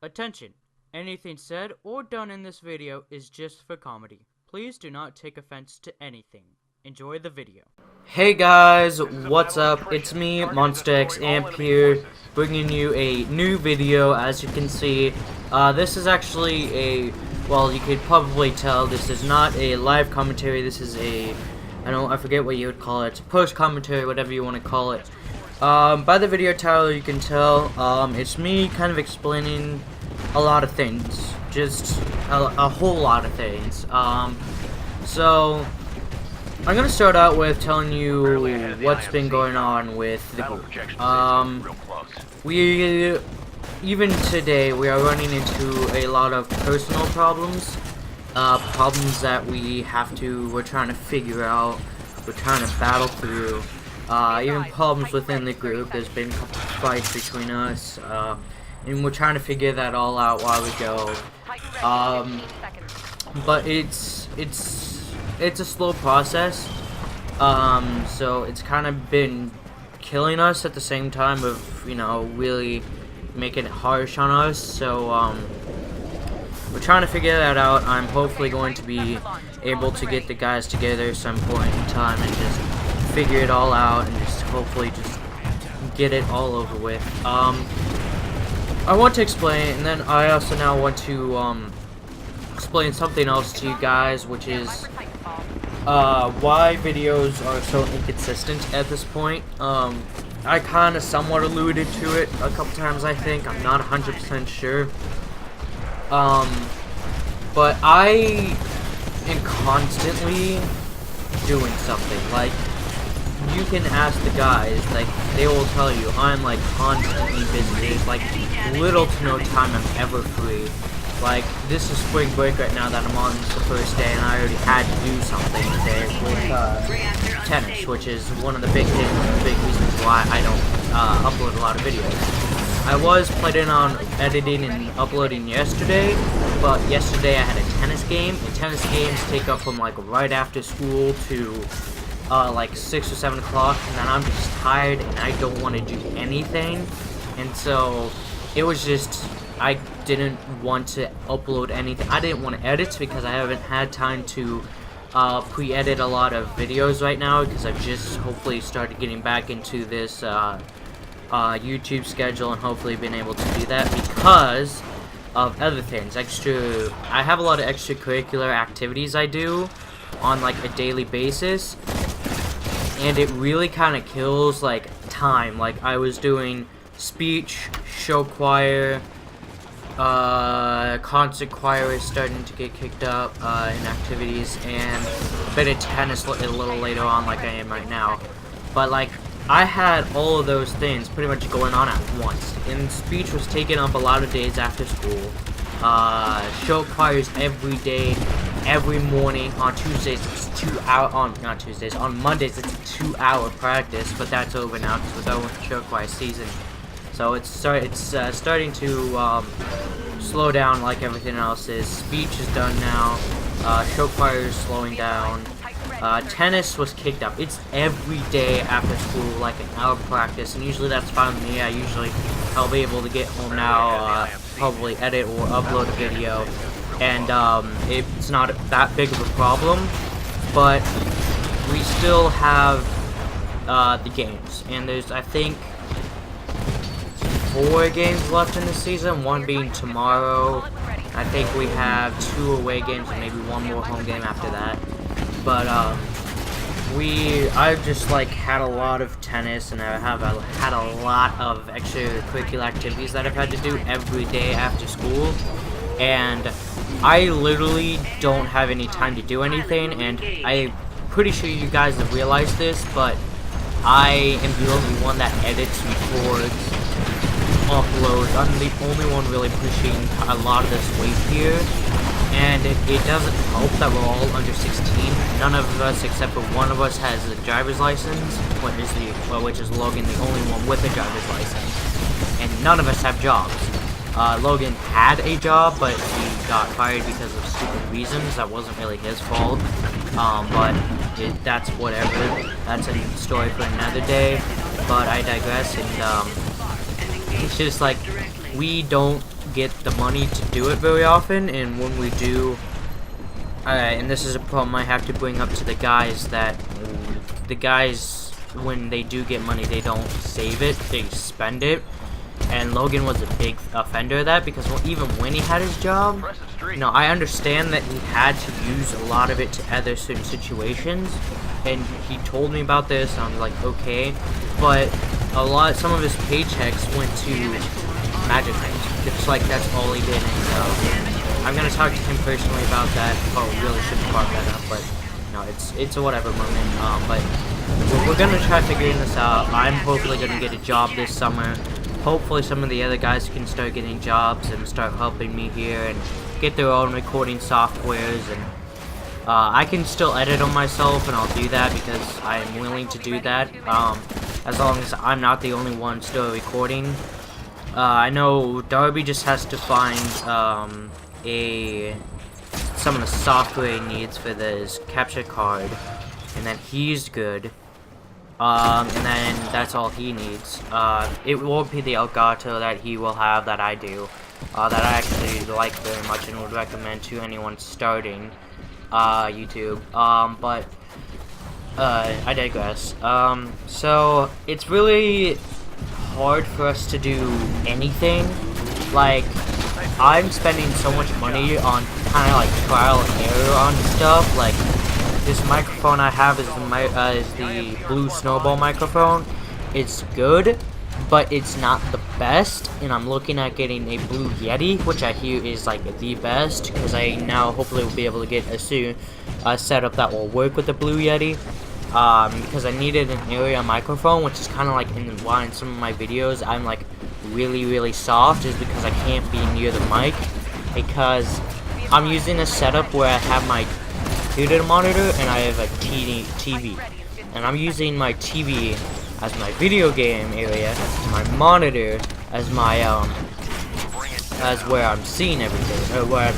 Attention! Anything said or done in this video is just for comedy. Please do not take offense to anything. Enjoy the video. Hey guys, what's up? It's me, Monster X Amp here, bringing you a new video. As you can see, this is actually a, well, you could probably tell this is not a live commentary. This is a, I forget what you would call it, post commentary, whatever you want to call it. By the video title, you can tell, it's me kind of explaining a lot of things, just a whole lot of things. So I'm gonna start out with telling you what's been going on with the group. Even today we are running into a lot of personal problems, problems that we're trying to figure out, we're trying to battle through. Even problems within the group. There's been a couple fights between us, and we're trying to figure that all out while we go. But it's a slow process. So it's kind of been killing us at the same time of, really making it harsh on us. So we're trying to figure that out. I'm hopefully going to be able to get the guys together at some point in time and just figure it all out and just hopefully just get it all over with. I want to explain, and then I also now want to explain something else to you guys, which is why videos are so inconsistent at this point. I kind of somewhat alluded to it a couple times, I think. I'm not 100% sure. But I am constantly doing something. Like, you can ask the guys, like, they will tell you, I'm, like, constantly busy. There's, like, little to no time I'm ever free. Like, this is spring break right now that I'm on the first day, and I already had to do something today with tennis, which is one of the big things, big reasons why I don't upload a lot of videos. I was planning on editing and uploading yesterday, but yesterday I had a tennis game, and tennis games take up from, like, right after school to like 6 or 7 o'clock, and then I'm just tired and I don't want to do anything, and so it was just, I didn't want to upload anything. I didn't want to edit because I haven't had time to pre-edit a lot of videos right now, because I've just hopefully started getting back into this YouTube schedule and hopefully been able to do that because of other things. I have a lot of extracurricular activities I do on like a daily basis, and it really kind of kills like time. Like, I was doing speech, show choir, concert choir is starting to get kicked up in activities, and a bit of tennis a little later on, like I am right now. But like, I had all of those things pretty much going on at once, and speech was taking up a lot of days after school. Show choirs every day, every morning. On Tuesdays it's 2 hour, on Mondays it's a 2-hour practice, but that's over now because we're done with the show choir season. So it's starting to slow down like everything else is. Speech is done now, show choir is slowing down. Tennis was kicked up. It's every day after school, like an hour practice, and usually that's fine with me. I'll be able to get home now, probably edit or upload a video, and it's not that big of a problem, but we still have the games, and there's, I think, 4 games left in the season, one being tomorrow. I think we have 2 away games and maybe 1 more home game after that. But I've just like had a lot of tennis, and I have had a lot of extracurricular activities that I've had to do every day after school, and I literally don't have any time to do anything. And I'm pretty sure you guys have realized this, but I am the only one that edits, records, uploads. I'm the only one really pushing a lot of this weight here. And it doesn't help that we're all under 16. None of us, except for one of us, has a driver's license, which is Logan, the only one with a driver's license. And none of us have jobs. Logan had a job, but he got fired because of stupid reasons. That wasn't really his fault. But that's whatever. That's a story for another day. But I digress, and it's just like, we don't get the money to do it very often, and when we do, and this is a problem I have to bring up to the guys, that the guys, when they do get money, they don't save it, they spend it. And Logan was a big offender of that, because even when he had his job, I understand that he had to use a lot of it to other certain situations, and he told me about this, and I was like, okay, but some of his paychecks went to magic things. It's like that's all he did, and I'm gonna talk to him personally about that. Oh, really shouldn't brought that up, but no, it's a whatever moment. But we're gonna try figuring this out. I'm hopefully gonna get a job this summer. Hopefully some of the other guys can start getting jobs and start helping me here and get their own recording softwares, and I can still edit them myself, and I'll do that because I am willing to do that, as long as I'm not the only one still recording. I know Darby just has to find some of the software he needs for this capture card, and then he's good. And then that's all he needs. It won't be the Elgato that he will have that I do, that I actually like very much and would recommend to anyone starting YouTube. But I digress. So it's really hard for us to do anything. Like, I'm spending so much money on kind of like trial and error on stuff. Like, this microphone I have is the Blue Snowball microphone. It's good, but it's not the best, and I'm looking at getting a Blue Yeti, which I hear is like the best, because I now hopefully will be able to get a setup that will work with the Blue Yeti, because I needed an area microphone, which is kind of like why in some of my videos I'm like really soft, is because I can't be near the mic, because I'm using a setup where I have my computer monitor and I have a TV, and I'm using my TV as my video game area, my monitor as my as where I'm seeing everything, or where I'm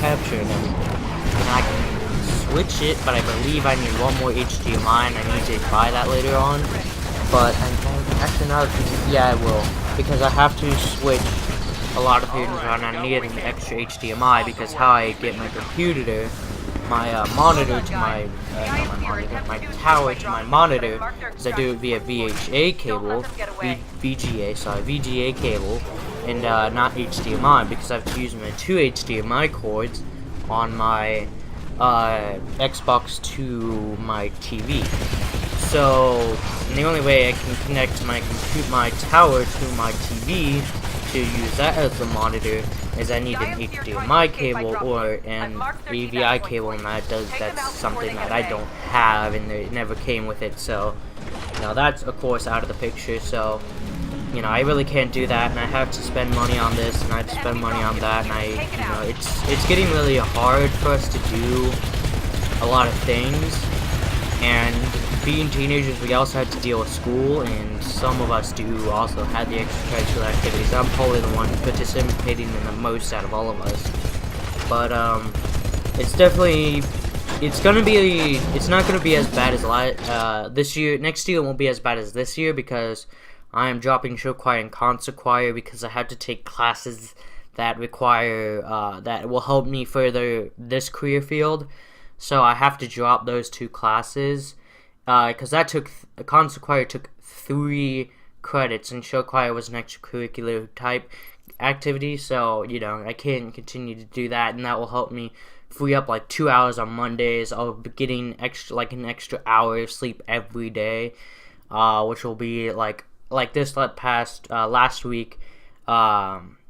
capturing everything. And I can switch it, but I believe I need one more HDMI, and I need to buy that later on. But actually, another thing, yeah, I will, because I have to switch a lot of things around. I need an extra HDMI, because how I get my computer, my monitor to my my tower to my monitor, is I do it via VGA cable, VGA cable, and not HDMI, because I have to use my 2 HDMI cords on my Xbox to my TV. So the only way I can connect my tower to my TV to use that as the monitor is I need an HDMI cable or an AVI cable, and that's something that I don't have, and it never came with it. So that's of course out of the picture. So I really can't do that, and I have to spend money on this, and I have to spend money on that, and it's getting really hard for us to do a lot of things. And being teenagers, we also had to deal with school, and some of us do also have the extracurricular activities. I'm probably the one participating in the most out of all of us. But it's not gonna be as bad as this year. Next year it won't be as bad as this year, because I am dropping show choir and concert choir, because I have to take classes that require that will help me further this career field. So I have to drop those 2 classes, because concert choir took 3 credits, and show choir was an extracurricular type activity. So I can't continue to do that, and that will help me free up like 2 hours on Mondays. I'll be getting an extra hour of sleep every day, which will be like this past last week.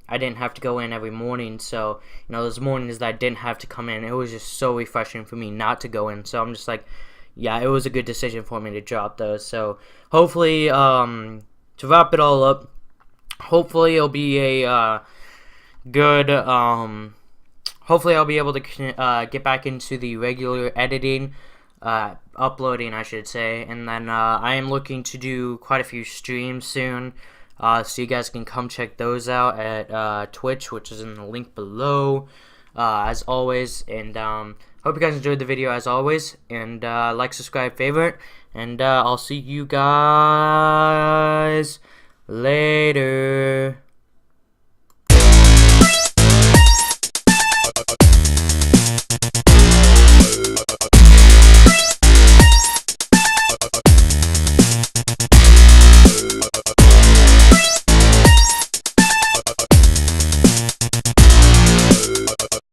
I didn't have to go in every morning, so those mornings that I didn't have to come in, it was just so refreshing for me not to go in. So I'm just like, yeah, it was a good decision for me to drop those. So hopefully, to wrap it all up, hopefully it'll be a good. Hopefully I'll be able to get back into the regular editing, uploading, I should say, and then I am looking to do quite a few streams soon. So you guys can come check those out at Twitch, which is in the link below, as always. And hope you guys enjoyed the video as always. And like, subscribe, favorite. And I'll see you guys later.